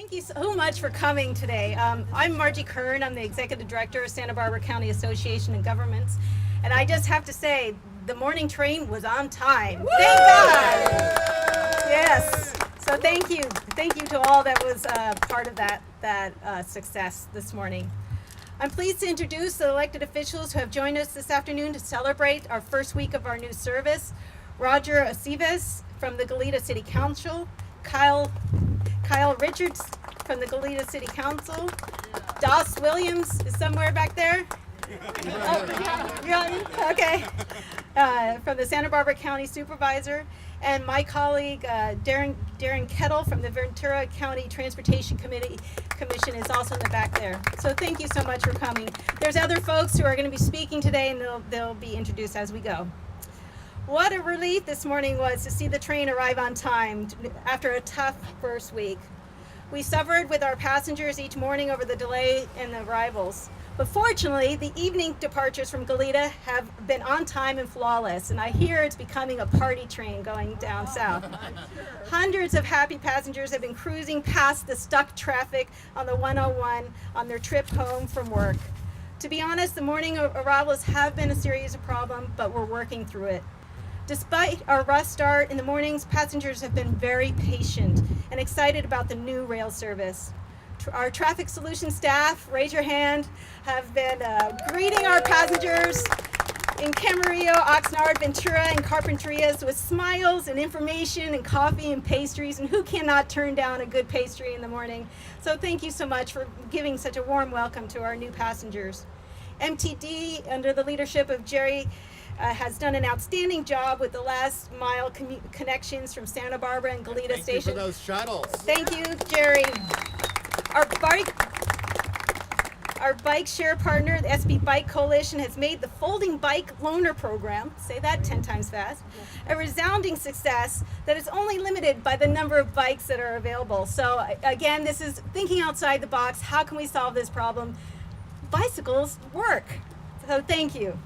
Thank you so much for coming today. I'm Margie Kern. I'm the Executive Director of Santa Barbara County Association of Governments. And I just have to say, the morning train was on time. Woo! Thank God! Yes. So thank you. Thank you to all that was part of that success this morning. I'm pleased to introduce the elected officials who have joined us this afternoon to celebrate our first week of our new service. Roger Aceves from the Goleta City Council, Kyle Richards from the Goleta City Council, Doss Williams is somewhere back there. Oh, okay. From the Santa Barbara County Supervisor, and my colleague Darren Kettle from the Ventura County Transportation Commission is also in the back there. So thank you so much for coming. There's other folks who are going to be speaking today, and they'll be introduced as we go. What a relief this morning was to see the train arrive on time after a tough first week. We suffered with our passengers each morning over the delay in the arrivals. But fortunately, the evening departures from Goleta have been on time and flawless, and I hear it's becoming a party train going down south. Hundreds of happy passengers have been cruising past the stuck traffic on the 101 on their trip home from work. To be honest, the morning arrivals have been a serious problem, but we're working through it. Despite our rough start in the mornings, passengers have been very patient and excited about the new rail service. Our traffic solutions staff, raise your hand, have been greeting our passengers in Camarillo, Oxnard, Ventura, and Carpinterias with smiles and information and coffee and pastries, and who cannot turn down a good pastry in the morning? So thank you so much for giving such a warm welcome to our new passengers. MTD, under the leadership of Jerry, has done an outstanding job with the last mile connections from Santa Barbara and Goleta Station. Thank you for those shuttles. Thank you, Jerry. Our bike share partner, the SB Bike Coalition, has made the folding bike loaner program, say that 10 times fast, a resounding success that is only limited by the number of bikes that are available. So again, this is thinking outside the box. How can we solve this problem? Bicycles work. So thank you.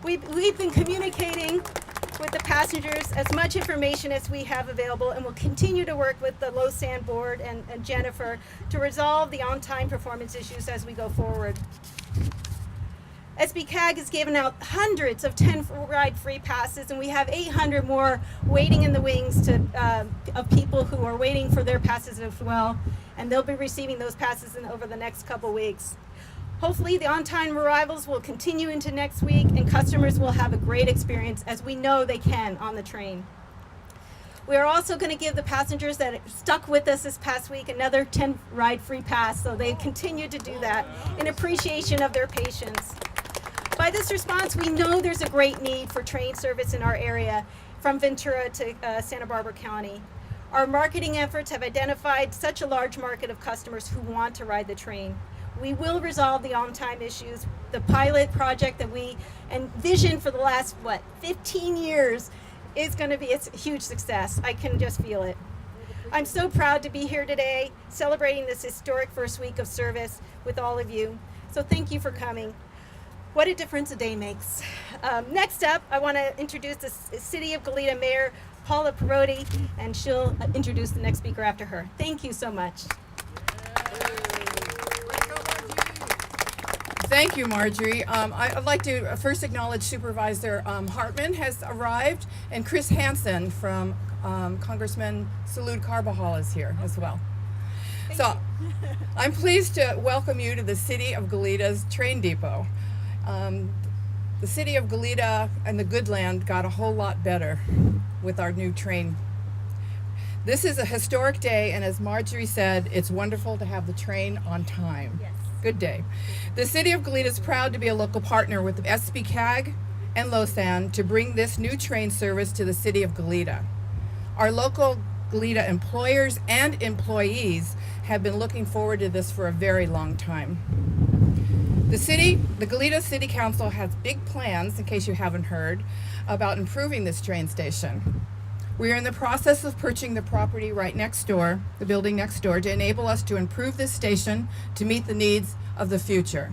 We've been communicating with the passengers as much information as we have available, and we'll continue to work with the Low Sand Board and Jennifer to resolve the on-time performance issues as we go forward. SBCAG has given out hundreds of 10-ride free passes, and we have 800 more waiting in the wings of people who are waiting for their passes as well, and they'll be receiving those passes over the next couple weeks. Hopefully the on-time arrivals will continue into next week, and customers will have a great experience, as we know they can on the train. We are also going to give the passengers that stuck with us this past week another 10-ride free pass, so they continue to do that in appreciation of their patience. By this response, we know there's a great need for train service in our area from Ventura to Santa Barbara County. Our marketing efforts have identified such a large market of customers who want to ride the train. We will resolve the on-time issues. The pilot project that we envisioned for the last, 15 years is going to be a huge success. I can just feel it. I'm so proud to be here today celebrating this historic first week of service with all of you. So thank you for coming. What a difference a day makes. Next up, I want to introduce the City of Goleta Mayor, Paula Perotti, and she'll introduce the next speaker after her. Thank you so much. Thank you, Marjorie. I'd like to first acknowledge Supervisor Hartman has arrived, and Chris Hansen from Congressman Salud Carbajal is here as well. So I'm pleased to welcome you to the City of Goleta's train depot. The City of Goleta and the Goodland got a whole lot better with our new train. This is a historic day, and as Marjorie said, it's wonderful to have the train on time. Yes. Good day. The City of Goleta is proud to be a local partner with SBCAG and Losan to bring this new train service to the City of Goleta. Our local Goleta employers and employees have been looking forward to this for a very long time. The Goleta City Council has big plans, in case you haven't heard, about improving this train station. We are in the process of purchasing the property right next door, the building next door, to enable us to improve this station to meet the needs of the future.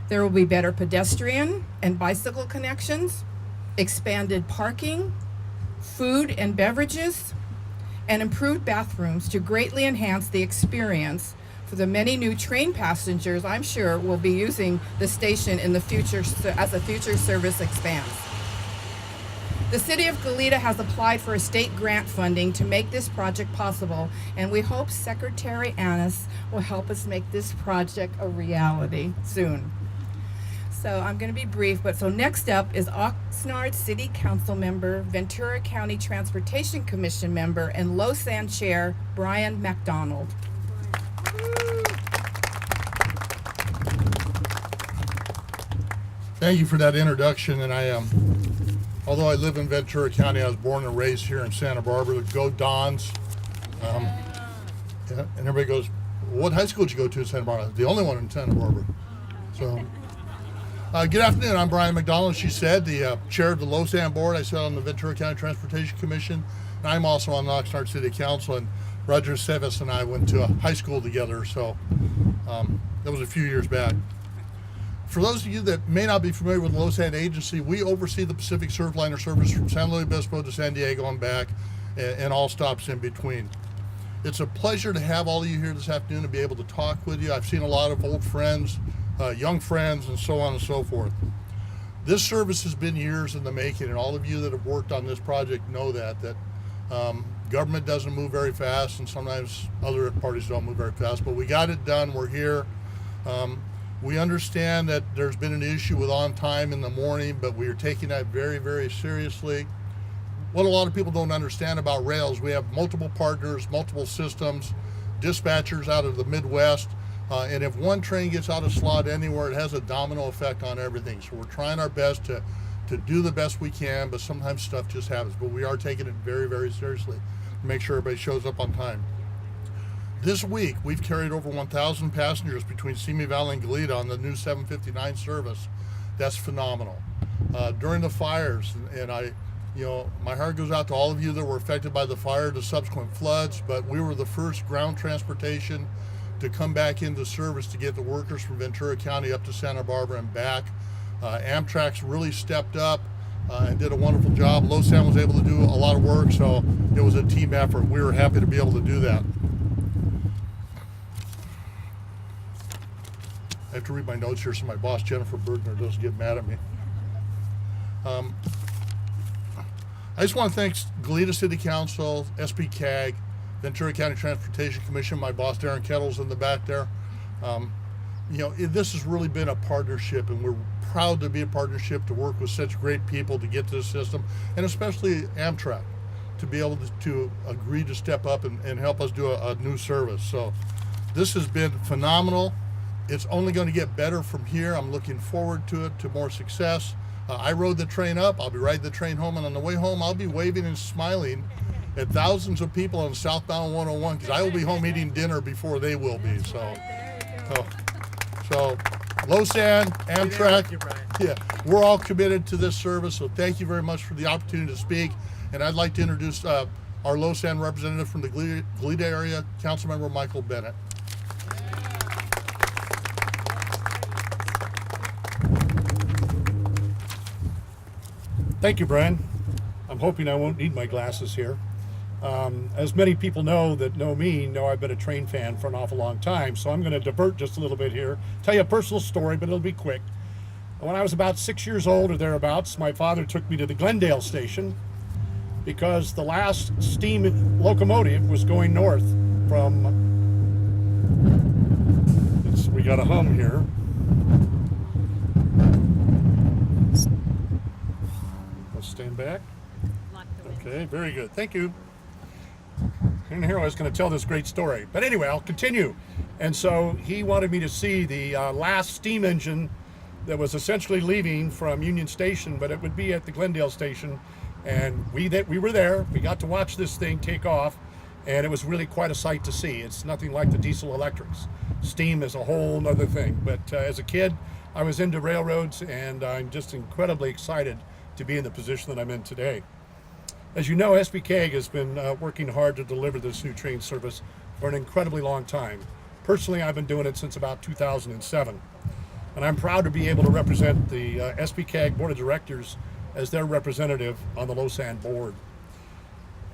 There will be better pedestrian and bicycle connections, expanded parking, food and beverages, and improved bathrooms to greatly enhance the experience for the many new train passengers I'm sure will be using the station in the future as the future service expands. The City of Goleta has applied for a state grant funding to make this project possible, and we hope Secretary Annis will help us make this project a reality soon. So I'm going to be brief, but so next up is Oxnard City Council member, Ventura County Transportation Commission member, and Losan Chair, Brian McDonald. Thank you for that introduction, and although I live in Ventura County, I was born and raised here in Santa Barbara. Go Dons. Yeah, and everybody goes, what high school did you go to in Santa Barbara? The only one in Santa Barbara. So, good afternoon. I'm Brian McDonald, she said, the chair of the Losan Board. I sit on the Ventura County Transportation Commission, and I'm also on the Oxnard City Council, and Roger Sevis and I went to a high school together, so that was a few years back. For those of you that may not be familiar with the Losan Agency, we oversee the Pacific Surfliner service from San Luis Obispo to San Diego and back, and all stops in between. It's a pleasure to have all of you here this afternoon to be able to talk with you. I've seen a lot of old friends, young friends, and so on and so forth. This service has been years in the making, and all of you that have worked on this project know that government doesn't move very fast, and sometimes other parties don't move very fast, but we got it done. We're here. We understand that there's been an issue with on time in the morning, but we are taking that very, very seriously. What a lot of people don't understand about rails, we have multiple partners, multiple systems, dispatchers out of the Midwest, and if one train gets out of slot anywhere, it has a domino effect on everything. So we're trying our best to do the best we can, but sometimes stuff just happens. But we are taking it very, very seriously to make sure everybody shows up on time. This week, we've carried over 1,000 passengers between Simi Valley and Goleta on the new 759 service. That's phenomenal. During the fires, and my heart goes out to all of you that were affected by the fire, the subsequent floods, but we were the first ground transportation to come back into service to get the workers from Ventura County up to Santa Barbara and back. Amtrak's really stepped up and did a wonderful job. Losan was able to do a lot of work, so it was a team effort. We were happy to be able to do that. I have to read my notes here so my boss, Jennifer Bergner, doesn't get mad at me. I just want to thank Goleta City Council, SPCAG, Ventura County Transportation Commission. My boss, Darren Kettle's in the back there. This has really been a partnership, and we're proud to be a partnership, to work with such great people to get this system, and especially Amtrak, to be able to agree to step up and help us do a new service. So this has been phenomenal. It's only going to get better from here. I'm looking forward to it, to more success. I rode the train up. I'll be riding the train home, and on the way home, I'll be waving and smiling at thousands of people on southbound 101, because I will be home eating dinner before they will be. So Losan, Amtrak, yeah, we're all committed to this service. So thank you very much for the opportunity to speak. And I'd like to introduce our Losan representative from the Goleta area, Councilmember Michael Bennett. Thank you, Brian. I'm hoping I won't need my glasses here. As many people know that know me, know I've been a train fan for an awful long time, so I'm going to divert just a little bit here, tell you a personal story, but it'll be quick. When I was about 6 years old or thereabouts, my father took me to the Glendale station because the last steam locomotive was going north from, we got a hum here. Stand back. Okay, very good. Thank you. And here I was going to tell this great story. But anyway, I'll continue. And so he wanted me to see the last steam engine that was essentially leaving from Union Station, but it would be at the Glendale station. And we were there. We got to watch this thing take off, and it was really quite a sight to see. It's nothing like the diesel electrics. Steam is a whole other thing. But as a kid, I was into railroads, and I'm just incredibly excited to be in the position that I'm in today. As you know, SBCAG has been working hard to deliver this new train service for an incredibly long time. Personally, I've been doing it since about 2007. And I'm proud to be able to represent the SBCAG Board of Directors as their representative on the Losan board.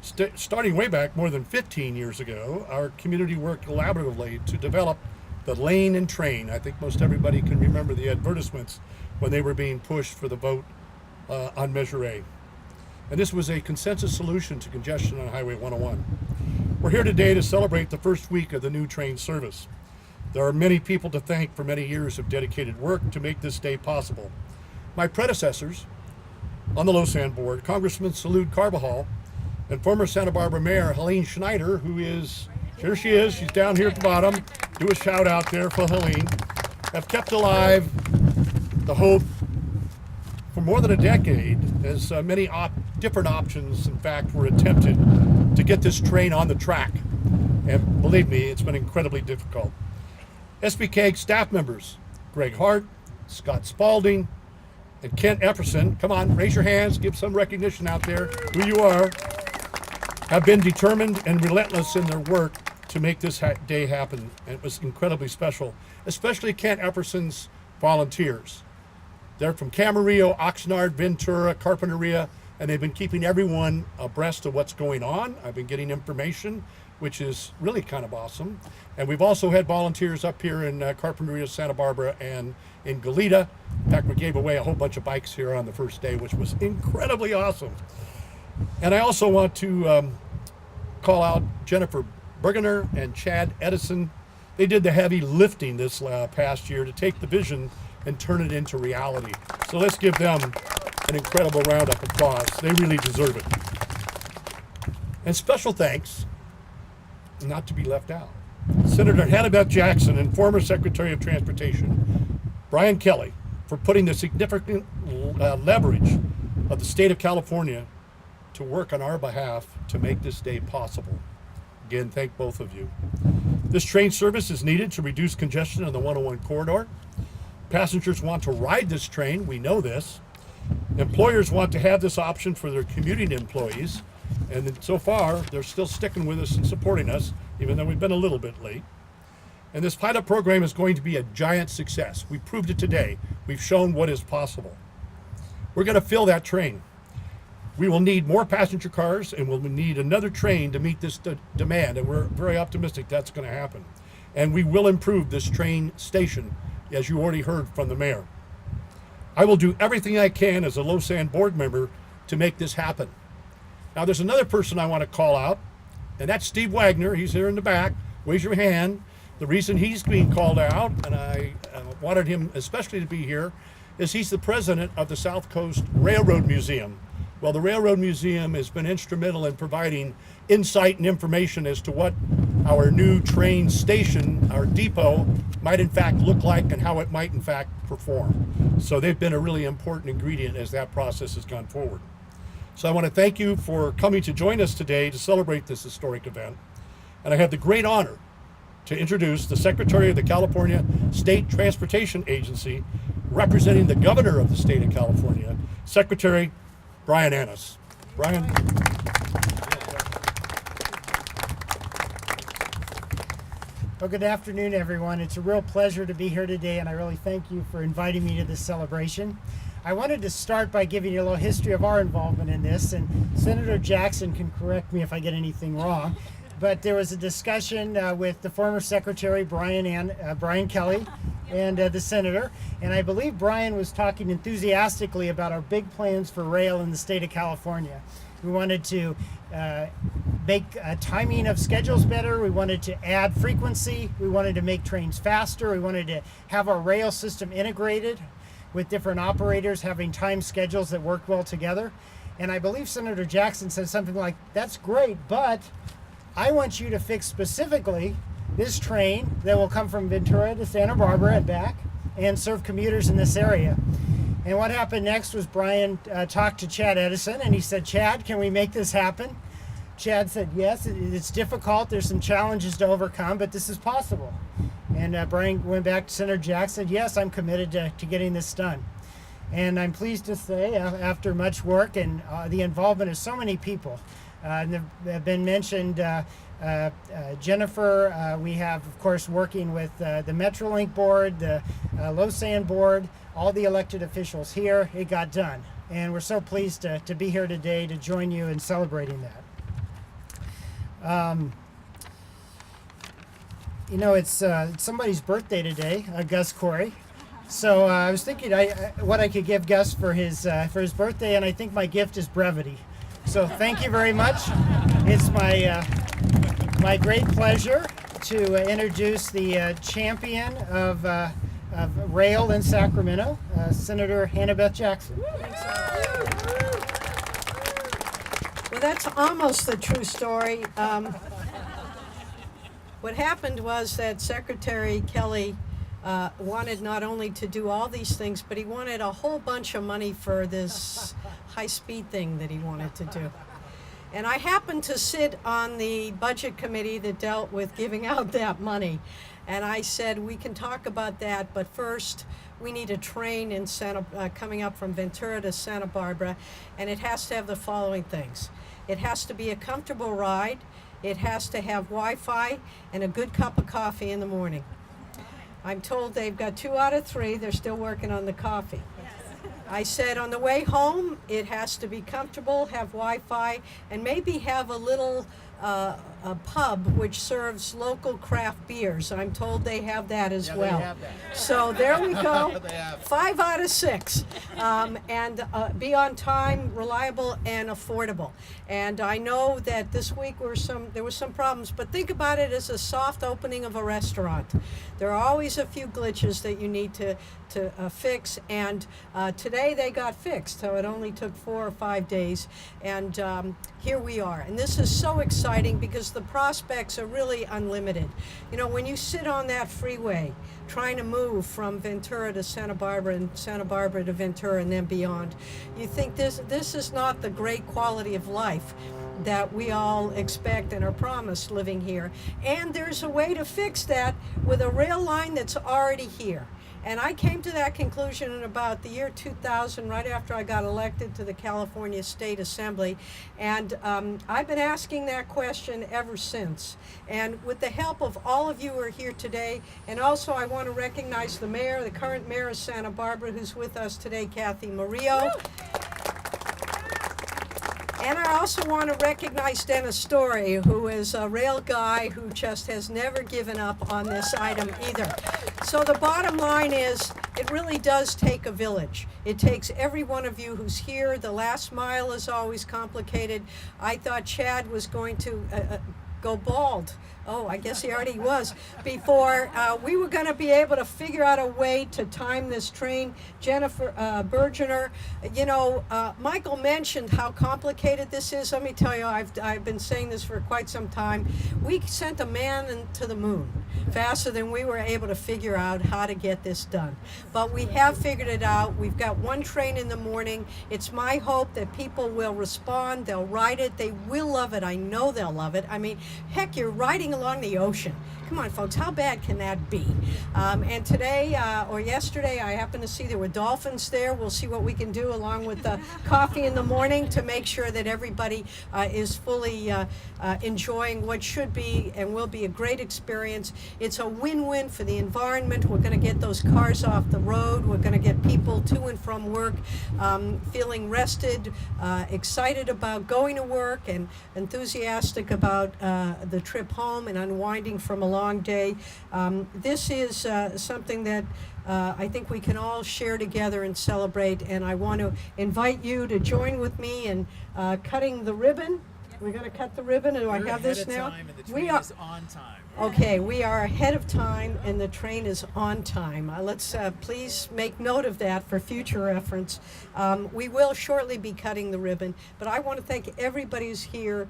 Starting way back more than 15 years ago, our community worked collaboratively to develop the lane and train. I think most everybody can remember the advertisements when they were being pushed for the vote on Measure A. And this was a consensus solution to congestion on Highway 101. We're here today to celebrate the first week of the new train service. There are many people to thank for many years of dedicated work to make this day possible. My predecessors on the Lausanne board, Congressman Salud Carbajal, and former Santa Barbara Mayor Helene Schneider, who is, here she is, she's down here at the bottom. Do a shout out there for Helene. Have kept alive the hope for more than a decade, as many different options, in fact, were attempted to get this train on the track. And believe me, it's been incredibly difficult. SBK staff members, Greg Hart, Scott Spalding, and Kent Epperson, come on, raise your hands, give some recognition out there, who you are, have been determined and relentless in their work to make this day happen. And it was incredibly special, especially Kent Epperson's volunteers. They're from Camarillo, Oxnard, Ventura, Carpinteria, and they've been keeping everyone abreast of what's going on. I've been getting information, which is really kind of awesome. And we've also had volunteers up here in Carpinteria, Santa Barbara, and in Goleta. In fact, we gave away a whole bunch of bikes here on the first day, which was incredibly awesome. And I also want to call out Jennifer Bergener and Chad Edison. They did the heavy lifting this past year to take the vision and turn it into reality. So let's give them an incredible round of applause. They really deserve it. And special thanks, not to be left out, Senator Hannibal Jackson and former Secretary of Transportation Brian Kelly for putting the significant leverage of the state of California to work on our behalf to make this day possible. Again, thank both of you. This train service is needed to reduce congestion on the 101 corridor. Passengers want to ride this train, we know this. Employers want to have this option for their commuting employees, and so far, they're still sticking with us and supporting us, even though we've been a little bit late. And this pilot program is going to be a giant success. We proved it today. We've shown what is possible. We're going to fill that train. We will need more passenger cars, and we'll need another train to meet this demand, and we're very optimistic that's going to happen. And we will improve this train station, as you already heard from the mayor. I will do everything I can as a Lausanne board member to make this happen. Now, there's another person I want to call out, and that's Steve Wagner. He's here in the back. Raise your hand. The reason he's being called out, and I wanted him especially to be here, is he's the president of the South Coast Railroad Museum. Well, the Railroad Museum has been instrumental in providing insight and information as to what our new train station, our depot, might in fact look like and how it might in fact perform. So they've been a really important ingredient as that process has gone forward. So I want to thank you for coming to join us today to celebrate this historic event. And I have the great honor to introduce the Secretary of the California State Transportation Agency, representing the Governor of the state of California, Secretary Brian Annis. Brian. Well, good afternoon, everyone. It's a real pleasure to be here today, and I really thank you for inviting me to this celebration. I wanted to start by giving you a little history of our involvement in this, and Senator Jackson can correct me if I get anything wrong, but there was a discussion with the former Secretary Brian Kelly and the Senator, and I believe Brian was talking enthusiastically about our big plans for rail in the state of California. We wanted to make timing of schedules better. We wanted to add frequency. We wanted to make trains faster. We wanted to have our rail system integrated with different operators having time schedules that work well together. And I believe Senator Jackson said something like, that's great, but I want you to fix specifically this train that will come from Ventura to Santa Barbara and back and serve commuters in this area. And what happened next was Brian talked to Chad Edison, and he said, Chad, can we make this happen? Chad said, yes, it's difficult. There's some challenges to overcome, but this is possible. And Brian went back to Senator Jackson, yes, I'm committed to getting this done. And I'm pleased to say, after much work and the involvement of so many people, have been mentioned, Jennifer, we have, of course, working with the Metrolink board, the Lausanne board, all the elected officials here. It got done. And we're so pleased to be here today to join you in celebrating that. You know, it's somebody's birthday today, Gus Corey. So I was thinking what I could give Gus for his birthday, and I think my gift is brevity. So thank you very much. It's my great pleasure to introduce the champion of rail in Sacramento, Senator Hannah Beth Jackson. Well, that's almost the true story. What happened was that Secretary Kelly wanted not only to do all these things, but he wanted a whole bunch of money for this high-speed thing that he wanted to do. And I happened to sit on the budget committee that dealt with giving out that money. And I said, we can talk about that, but first we need a train in coming up from Ventura to Santa Barbara, and it has to have the following things. It has to be a comfortable ride. It has to have Wi-Fi and a good cup of coffee in the morning. I'm told they've got 2 out of 3. They're still working on the coffee. I said on the way home, it has to be comfortable, have Wi-Fi, and maybe have a little a pub which serves local craft beers. I'm told they have that as well. They have that. So there we go. 5 out of 6. And be on time, reliable, and affordable. And I know that this week there were some problems, but think about it as a soft opening of a restaurant. There are always a few glitches that you need to fix, and today they got fixed, so it only took 4 or 5 days, and here we are. And this is so exciting because the prospects are really unlimited. You know, when you sit on that freeway trying to move from Ventura to Santa Barbara and Santa Barbara to Ventura and then beyond, you think this is not the great quality of life that we all expect and are promised living here. And there's a way to fix that with a rail line that's already here. And I came to that conclusion in about the year 2000, right after I got elected to the California State Assembly. And I've been asking that question ever since. And with the help of all of you who are here today, and also I want to recognize the mayor, the current mayor of Santa Barbara, who's with us today, Kathy Murillo. And I also want to recognize Dennis Story, who is a rail guy who just has never given up on this item either. So the bottom line is, it really does take a village. It takes every one of you who's here. The last mile is always complicated. I thought Chad was going to go bald. Oh, I guess he already was. Before we were going to be able to figure out a way to time this train. Jennifer Bergener, you know, Michael mentioned how complicated this is. Let me tell you, I've been saying this for quite some time. We sent a man to the moon faster than we were able to figure out how to get this done. But we have figured it out. We've got one train in the morning. It's my hope that people will respond. They'll ride it. They will love it. I know they'll love it. I mean, heck, you're riding along the ocean. Come on, folks, how bad can that be? And today or yesterday, I happened to see there were dolphins there. We'll see what we can do along with the coffee in the morning to make sure that everybody is fully enjoying what should be and will be a great experience. It's a win-win for the environment. We're going to get those cars off the road. We're going to get people to and from work feeling rested, excited about going to work, and enthusiastic about the trip home and unwinding from a long day. This is something that I think we can all share together and celebrate, and I want to invite you to join with me in cutting the ribbon. We're going to cut the ribbon, and do I have this now? We are on time. Okay, we are ahead of time, and the train is on time. Let's please make note of that for future reference. We will shortly be cutting the ribbon, but I want to thank everybody who's here.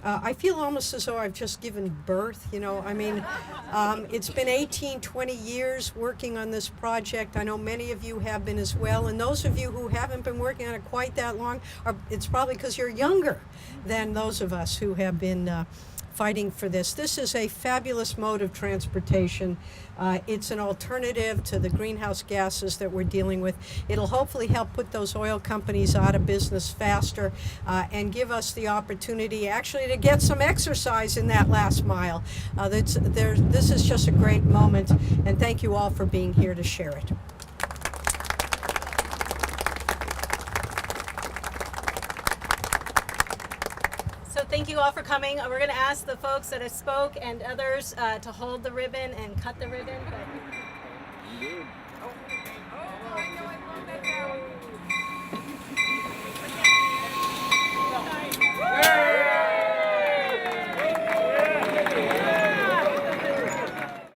I feel almost as though I've just given birth, you know. I mean, it's been 18, 20 years working on this project. I know many of you have been as well. And those of you who haven't been working on it quite that long, it's probably because you're younger than those of us who have been fighting for this. This is a fabulous mode of transportation. It's an alternative to the greenhouse gases that we're dealing with. It'll hopefully help put those oil companies out of business faster and give us the opportunity actually to get some exercise in that last mile. This is just a great moment, and thank you all for being here to share it. So thank thank you all for coming. We're going to ask the folks that have spoke and others to hold the ribbon and cut the ribbon. But...